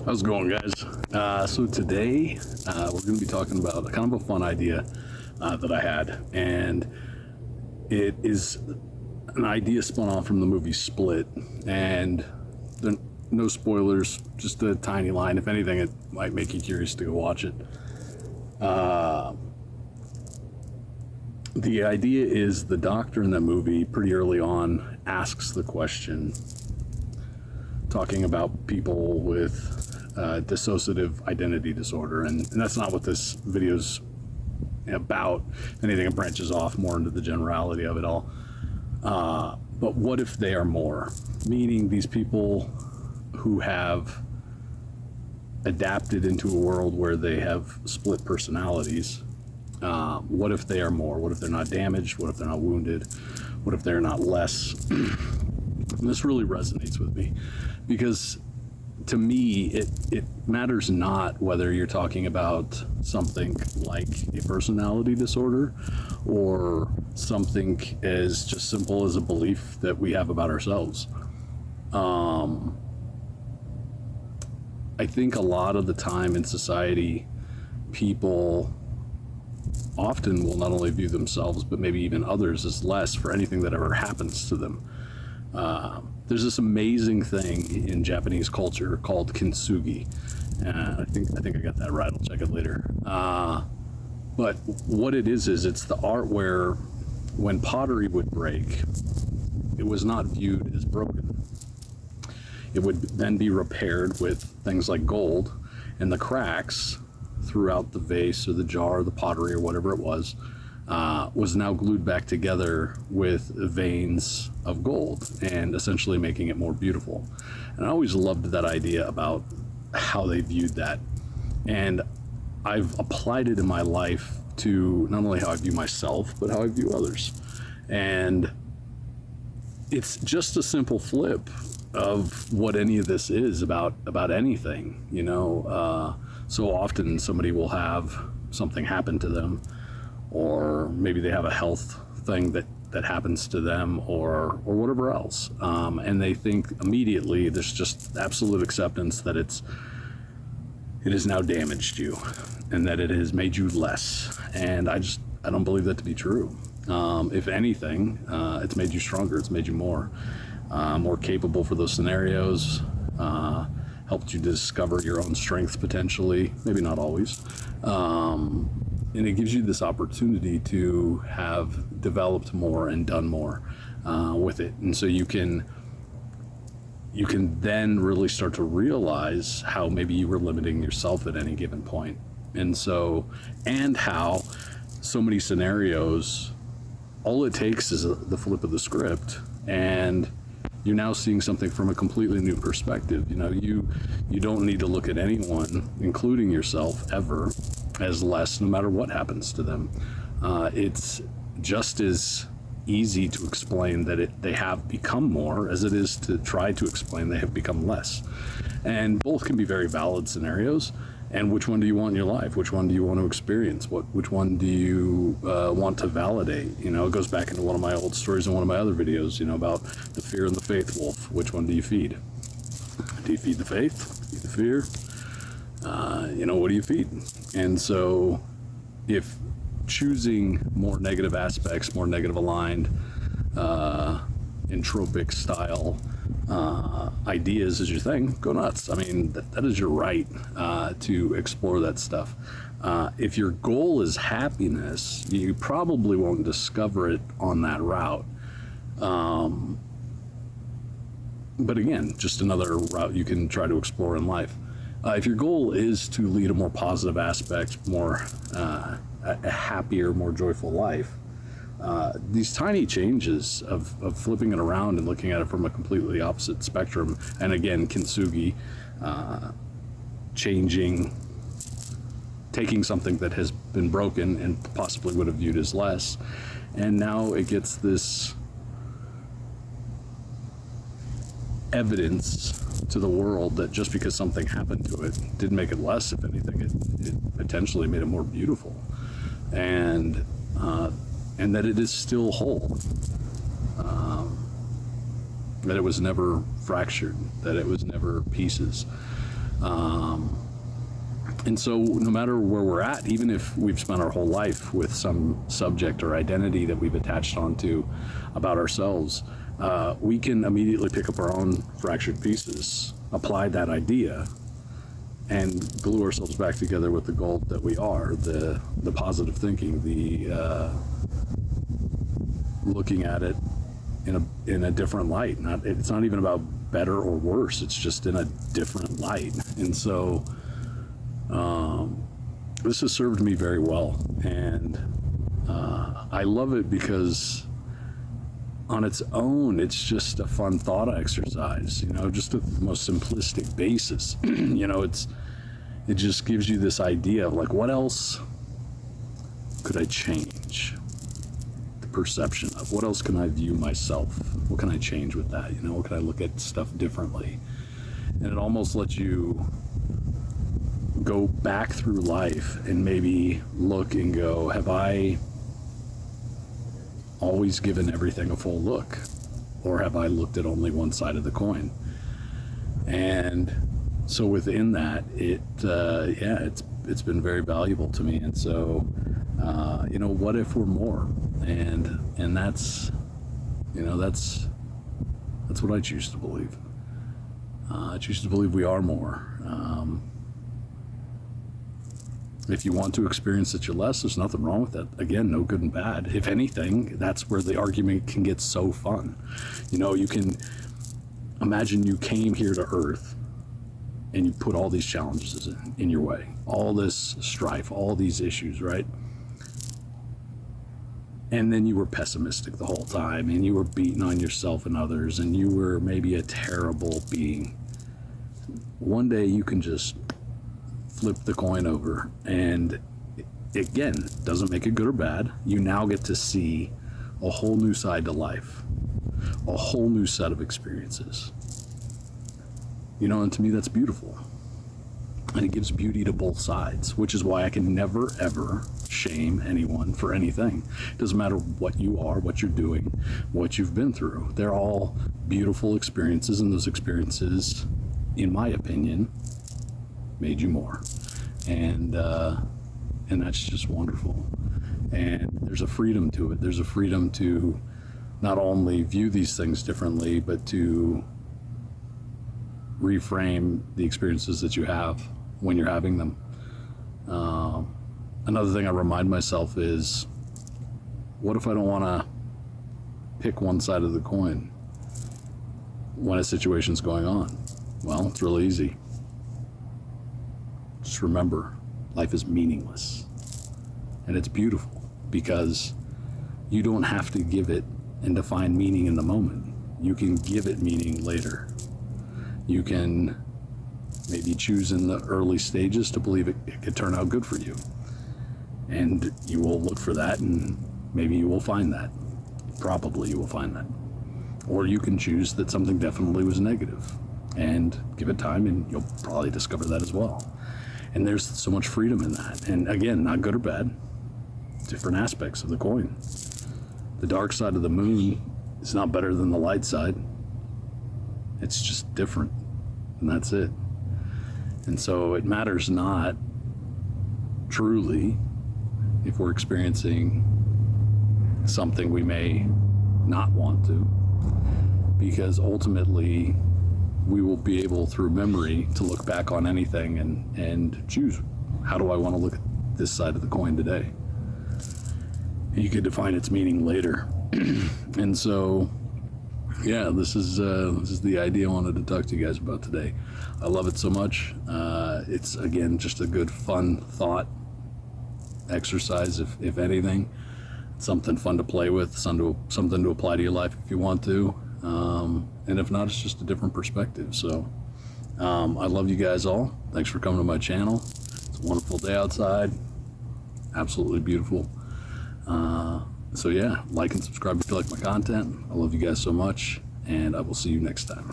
How's it going, guys? So today we're going to be talking about kind of a fun idea that I had, and it is an idea spun off from the movie Split. And no spoilers, just a tiny line. If anything, it might make you curious to go watch it. The idea is the doctor in that movie, pretty early on, asks the question, talking about people with dissociative identity disorder, and that's not what this video's about. If anything, it branches off more into the generality of it all. But what if they are more? Meaning these people who have adapted into a world where they have split personalities. What if they are more? What if they're not damaged? What if they're not wounded? What if they're not less? And this really resonates with me because to me, it matters not whether you're talking about something like a personality disorder or something as just simple as a belief that we have about ourselves. I think a lot of the time in society, people often will not only view themselves, but maybe even others as less for anything that ever happens to them. There's this amazing thing in Japanese culture called kintsugi. I think I got that right. I'll check it later. But what it is it's the art where when pottery would break, it was not viewed as broken. It would then be repaired with things like gold, and the cracks throughout the vase or the jar or the pottery or whatever it was now glued back together with veins of gold and essentially making it more beautiful. And I always loved that idea about how they viewed that. And I've applied it in my life to not only how I view myself, but how I view others. And it's just a simple flip of what any of this is about anything, you know. So often somebody will have something happen to them, or maybe they have a health thing that happens to them, or whatever else, and they think immediately there's just absolute acceptance that it has now damaged you and that it has made you less. And I don't believe that to be true. If anything, it's made you stronger. It's made you more capable for those scenarios, helped you discover your own strengths potentially, maybe not always. And it gives you this opportunity to have developed more and done more with it. And so you can then really start to realize how maybe you were limiting yourself at any given point. And how so many scenarios, all it takes is the flip of the script, and you're now seeing something from a completely new perspective. You know, you don't need to look at anyone, including yourself, ever as less, no matter what happens to them. It's just as easy to explain that they have become more as it is to try to explain they have become less. And both can be very valid scenarios. And which one do you want in your life? Which one do you want to experience? Which one do you want to validate? You know, it goes back into one of my old stories in one of my other videos, you know, about the fear and the faith wolf. Which one do you feed? Do you feed the faith? Feed the fear? What do you feed? And so if choosing more negative aspects, more negative aligned, entropic style ideas is your thing, go nuts. I mean, that is your right to explore that stuff. If your goal is happiness, you probably won't discover it on that route. But again, just another route you can try to explore in life. If your goal is to lead a more positive aspect, a happier, more joyful life, these tiny changes of flipping it around and looking at it from a completely opposite spectrum, and again, kintsugi, taking something that has been broken and possibly would have viewed as less, and now it gets this evidence to the world that just because something happened to it didn't make it less. If anything, it potentially made it more beautiful, and that it is still whole, that it was never fractured, that it was never pieces. And so no matter where we're at, even if we've spent our whole life with some subject or identity that we've attached onto about ourselves, we can immediately pick up our own fractured pieces, apply that idea, and glue ourselves back together with the gold that we are, the positive thinking, the looking at it in a different light. It's not even about better or worse, it's just in a different light. And so this has served me very well, and I love it because on its own, it's just a fun thought exercise, just the most simplistic basis. It just gives you this idea of like, what else could I change the perception of? What else can I view myself? What can I change with that? What can I look at stuff differently? And it almost lets you go back through life and maybe look and go, have I always given everything a full look, or have I looked at only one side of the coin? And so within that, it's been very valuable to me. And so what if we're more? And that's what I choose to believe. I choose to believe we are more. If you want to experience that you're less, there's nothing wrong with that. Again, no good and bad. If anything, that's where the argument can get so fun. You can imagine you came here to Earth and you put all these challenges in your way, all this strife, all these issues, right? And then you were pessimistic the whole time, and you were beating on yourself and others, and you were maybe a terrible being. One day you can just flip the coin over, and again, doesn't make it good or bad. You now get to see a whole new side to life, a whole new set of experiences. And to me, that's beautiful. And it gives beauty to both sides, which is why I can never, ever shame anyone for anything. It doesn't matter what you are, what you're doing, what you've been through. They're all beautiful experiences, and those experiences, in my opinion, made you more. And that's just wonderful. And there's a freedom to it. There's a freedom to not only view these things differently, but to reframe the experiences that you have when you're having them. Another thing I remind myself is, what if I don't want to pick one side of the coin when a situation's going on? Well, it's really easy. Just remember, life is meaningless. And it's beautiful because you don't have to give it and define meaning in the moment. You can give it meaning later. You can maybe choose in the early stages to believe it could turn out good for you. And you will look for that, and maybe you will find that. Probably you will find that. Or you can choose that something definitely was negative and give it time, and you'll probably discover that as well. And there's so much freedom in that. And again, not good or bad, different aspects of the coin. The dark side of the moon is not better than the light side. It's just different, and that's it. And so it matters not truly if we're experiencing something we may not want to, because ultimately we will be able, through memory, to look back on anything and choose, how do I want to look at this side of the coin today? And you could define its meaning later. And so, yeah, this is the idea I wanted to talk to you guys about today. I love it so much. It's, again, just a good, fun thought exercise, if anything. Something fun to play with, something to apply to your life if you want to. And if not, it's just a different perspective. So I love you guys all. Thanks for coming to my channel. It's a wonderful day outside. Absolutely beautiful. So yeah, like and subscribe if you like my content. I love you guys so much, and I will see you next time.